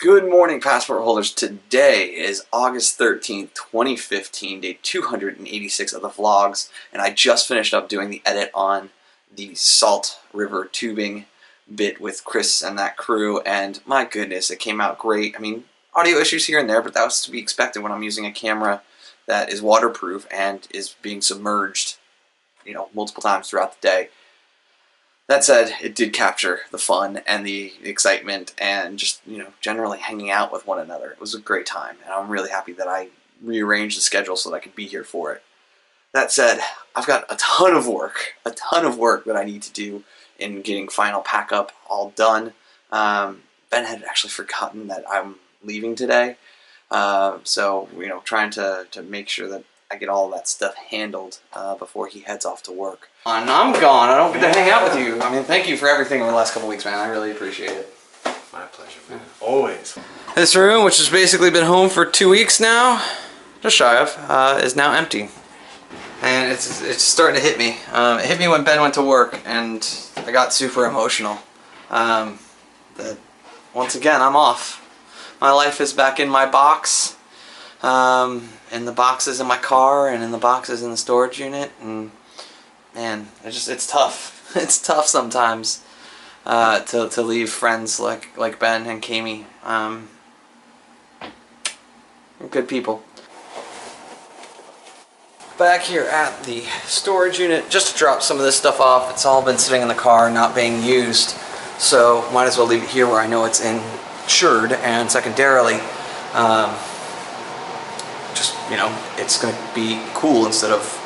Good morning, passport holders. Today is August 13th, 2015, day 286 of the vlogs, and I just finished up doing the edit on the Salt River tubing bit with Chris and that crew, and my goodness, it came out great. I mean, audio issues here and there, but that was to be expected when I'm using a camera that is waterproof and is being submerged, multiple times throughout the day. That said, it did capture the fun and the excitement and just, generally hanging out with one another. It was a great time, and I'm really happy that I rearranged the schedule so that I could be here for it. That said, I've got a ton of work that I need to do in getting final pack-up all done. Ben had actually forgotten that I'm leaving today, so, trying to make sure that I get all that stuff handled before he heads off to work. I'm gone. I don't get to hang out with you. I mean, thank you for everything over the last couple weeks, man. I really appreciate it. My pleasure, man. Always. This room, which has basically been home for 2 weeks now, just shy of, is now empty. And it's starting to hit me. It hit me when Ben went to work, and I got super emotional. That once again, I'm off. My life is back in my box. In the boxes in my car and in the boxes in the storage unit, and man, it's tough. It's tough sometimes to leave friends like Ben and Kami. Good people. Back here at the storage unit, just to drop some of this stuff off. It's all been sitting in the car, not being used, so might as well leave it here where I know it's insured, and secondarily, it's going to be cool instead of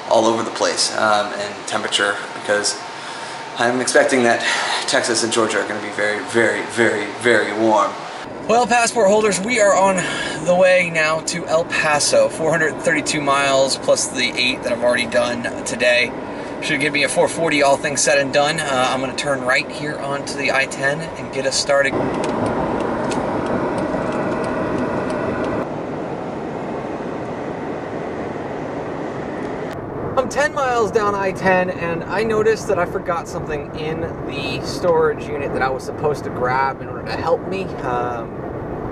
all over the place and temperature, because I'm expecting that Texas and Georgia are going to be very, very, very, very warm. Well, passport holders, we are on the way now to El Paso. 432 miles plus the 8 that I've already done today. Should give me a 440 all things said and done. I'm going to turn right here onto the I-10 and get us started. I'm 10 miles down I-10, and I noticed that I forgot something in the storage unit that I was supposed to grab in order to help me.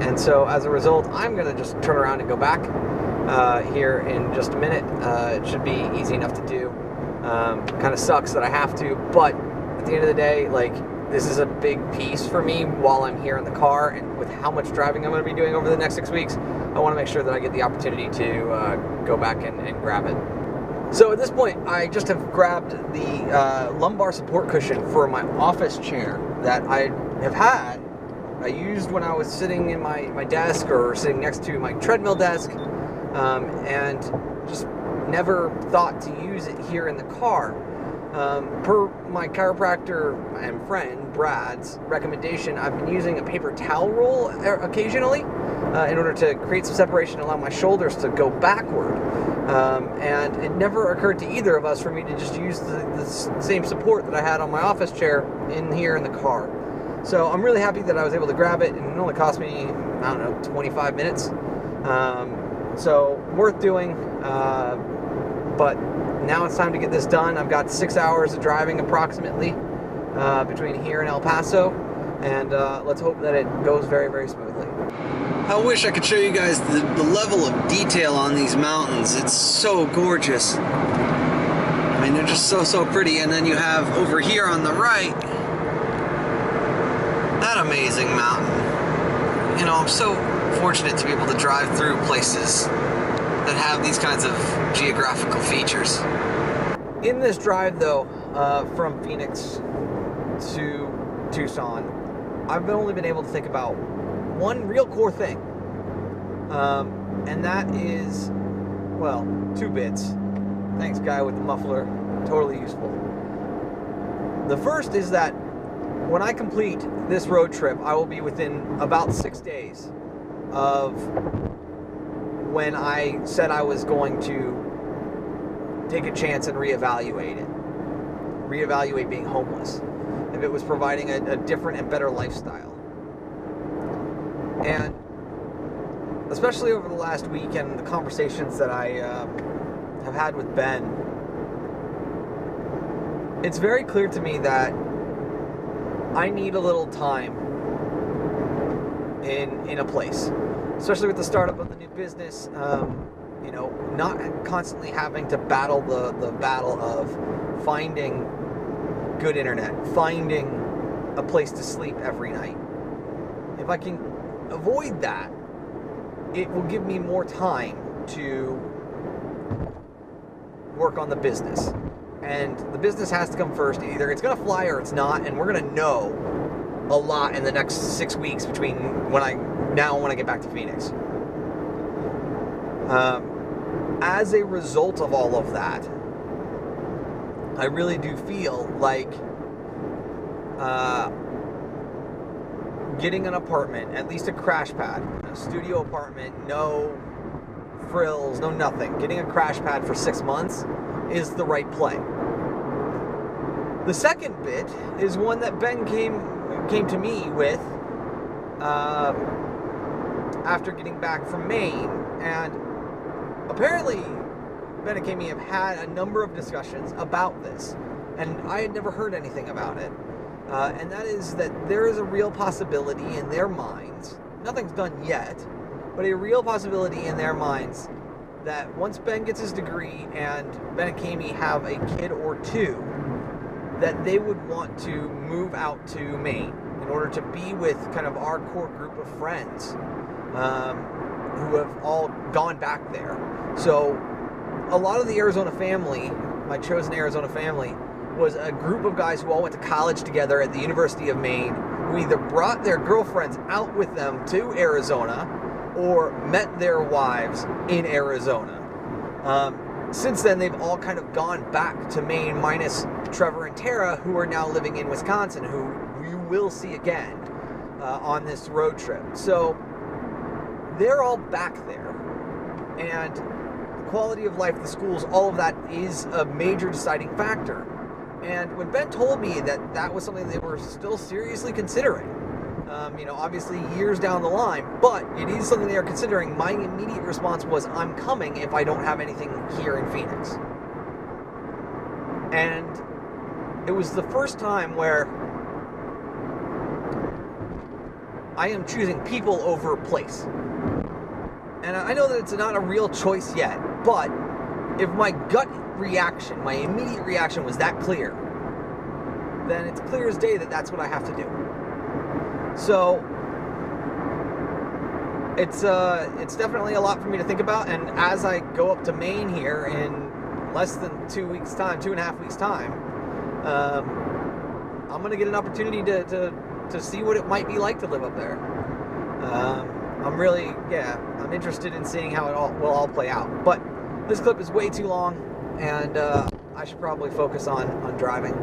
And so as a result, I'm going to just turn around and go back here in just a minute. It should be easy enough to do. Kind of sucks that I have to, but at the end of the day, this is a big piece for me while I'm here in the car, and with how much driving I'm going to be doing over the next 6 weeks, I want to make sure that I get the opportunity to go back and grab it. So at this point, I just have grabbed the lumbar support cushion for my office chair that I have had. I used when I was sitting in my desk or sitting next to my treadmill desk, and just never thought to use it here in the car. Per my chiropractor and friend Brad's recommendation, I've been using a paper towel roll occasionally in order to create some separation and allow my shoulders to go backward. And it never occurred to either of us for me to just use the same support that I had on my office chair in here in the car. So I'm really happy that I was able to grab it, and it only cost me, 25 minutes. So worth doing, but now it's time to get this done. I've got 6 hours of driving approximately between here and El Paso, and let's hope that it goes very, very smoothly. I wish I could show you guys the level of detail on these mountains. It's so gorgeous. I mean, they're just so pretty. And then you have over here on the right, that amazing mountain. I'm so fortunate to be able to drive through places that have these kinds of geographical features. In this drive, though, from Phoenix to Tucson, I've only been able to think about one real core thing, and that is, well, 2 bits. Thanks, guy with the muffler, totally useful. The first is that when I complete this road trip, I will be within about 6 days of when I said I was going to take a chance and reevaluate it. Reevaluate being homeless, if it was providing a different and better lifestyle. And especially over the last week and the conversations that I have had with Ben, it's very clear to me that I need a little time in a place, especially with the startup of the new business. Not constantly having to battle the battle of finding good internet, finding a place to sleep every night. If I can avoid that, it will give me more time to work on the business. And the business has to come first. Either it's going to fly or it's not, and we're going to know a lot in the next 6 weeks between when I get back to Phoenix. As a result of all of that, I really do feel like getting an apartment, at least a crash pad, a studio apartment, no frills, no nothing. Getting a crash pad for 6 months is the right play. The second bit is one that Ben came to me with after getting back from Maine, and apparently Ben and Kami have had a number of discussions about this, and I had never heard anything about it. And that is that there is a real possibility in their minds, nothing's done yet, but a real possibility in their minds that once Ben gets his degree and Ben and Kami have a kid or two, that they would want to move out to Maine in order to be with kind of our core group of friends who have all gone back there. So a lot of the Arizona family, my chosen Arizona family, was a group of guys who all went to college together at the University of Maine, who either brought their girlfriends out with them to Arizona or met their wives in Arizona. Since then, they've all kind of gone back to Maine, minus Trevor and Tara, who are now living in Wisconsin, who you will see again on this road trip. So they're all back there, and the quality of life, the schools, all of that is a major deciding factor. And when Ben told me that that was something they were still seriously considering, obviously years down the line, but it is something they are considering, my immediate response was, I'm coming if I don't have anything here in Phoenix. And it was the first time where I am choosing people over place. And I know that it's not a real choice yet, but if my gut reaction, my immediate reaction was that clear, then it's clear as day that that's what I have to do. So it's definitely a lot for me to think about, and as I go up to Maine here in less than 2 weeks' time, 2.5 weeks' time, I'm going to get an opportunity to see what it might be like to live up there. I'm interested in seeing how it will all play out. But this clip is way too long, and I should probably focus on driving.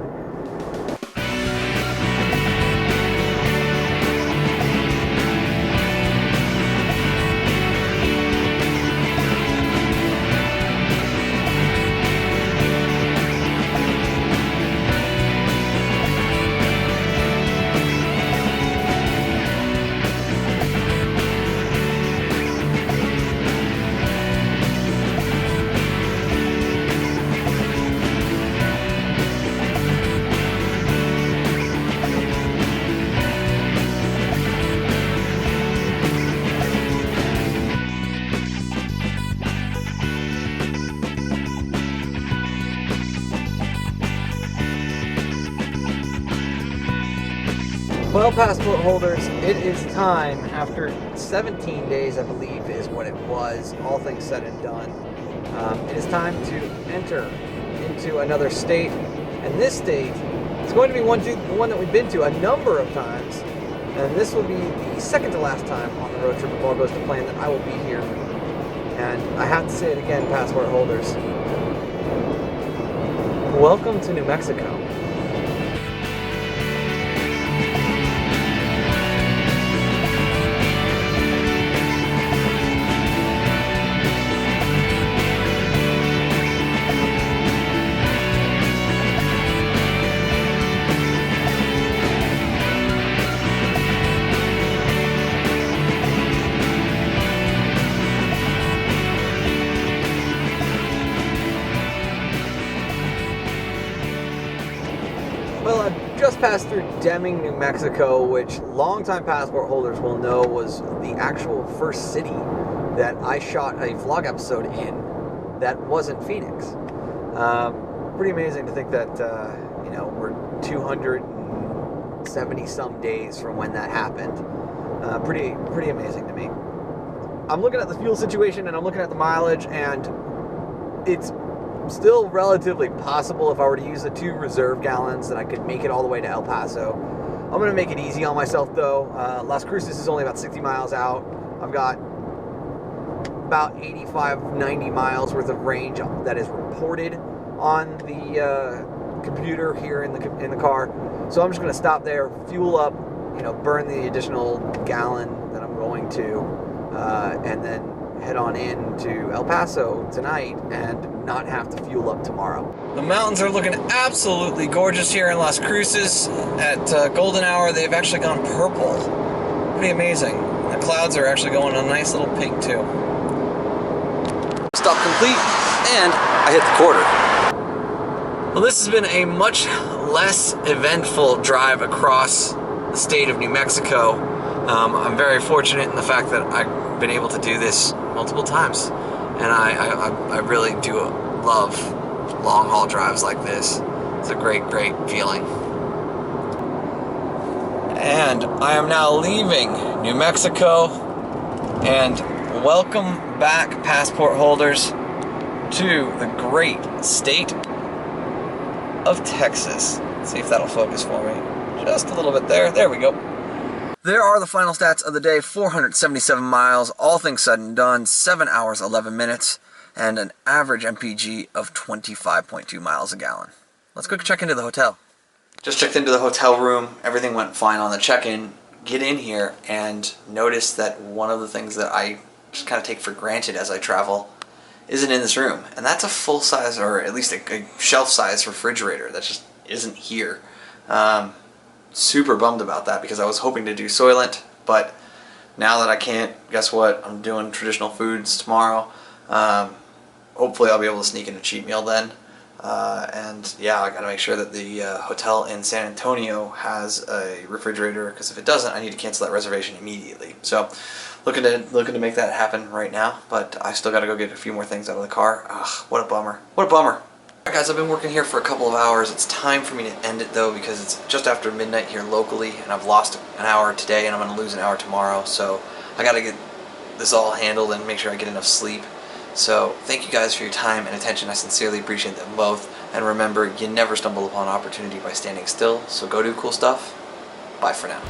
Well, passport holders, it is time, after 17 days, I believe, is what it was, all things said and done. It is time to enter into another state, and this state is going to be one that we've been to a number of times, and this will be the second to last time on the road trip, if all goes to plan, that I will be here. And I have to say it again, passport holders, welcome to New Mexico. just passed through Deming, New Mexico, which longtime passport holders will know was the actual first city that I shot a vlog episode in that wasn't Phoenix. Pretty amazing to think that, we're 270 some days from when that happened. Pretty amazing to me. I'm looking at the fuel situation and I'm looking at the mileage, and it's still relatively possible if I were to use the 2 reserve gallons that I could make it all the way to El Paso. I'm going to make it easy on myself though. Las Cruces is only about 60 miles out. I've got about 85, 90 miles worth of range that is reported on the computer here in the car. So I'm just going to stop there, fuel up, burn the additional gallon that I'm going to, and then head on in to El Paso tonight and not have to fuel up tomorrow. The mountains are looking absolutely gorgeous here in Las Cruces. At golden hour, they've actually gone purple. Pretty amazing. The clouds are actually going a nice little pink too. Stop complete, and I hit the quarter. Well, this has been a much less eventful drive across the state of New Mexico. I'm very fortunate in the fact that I've been able to do this multiple times, and I really do love long haul drives like this. It's a great feeling. And I am now leaving New Mexico, and welcome back, passport holders, to the great state of Texas. Let's see if that'll focus for me. Just a little bit there. There we go. There are the final stats of the day. 477 miles, all things said and done, 7 hours, 11 minutes, and an average MPG of 25.2 miles a gallon. Let's go check into the hotel. Just checked into the hotel room. Everything went fine on the check-in. Get in here and notice that one of the things that I just kind of take for granted as I travel isn't in this room. And that's a full-size, or at least a shelf-size refrigerator that just isn't here. Super bummed about that because I was hoping to do Soylent, but now that I can't, guess what? I'm doing traditional foods tomorrow. Hopefully I'll be able to sneak in a cheat meal then. And yeah, I gotta make sure that the hotel in San Antonio has a refrigerator, because if it doesn't, I need to cancel that reservation immediately. So looking to make that happen right now, but I still gotta go get a few more things out of the car. Ugh, what a bummer. What a bummer. Alright guys, I've been working here for a couple of hours. It's time for me to end it though, because it's just after midnight here locally, and I've lost an hour today and I'm going to lose an hour tomorrow. So I got to get this all handled and make sure I get enough sleep. So thank you guys for your time and attention. I sincerely appreciate them both. And remember, you never stumble upon opportunity by standing still. So go do cool stuff. Bye for now.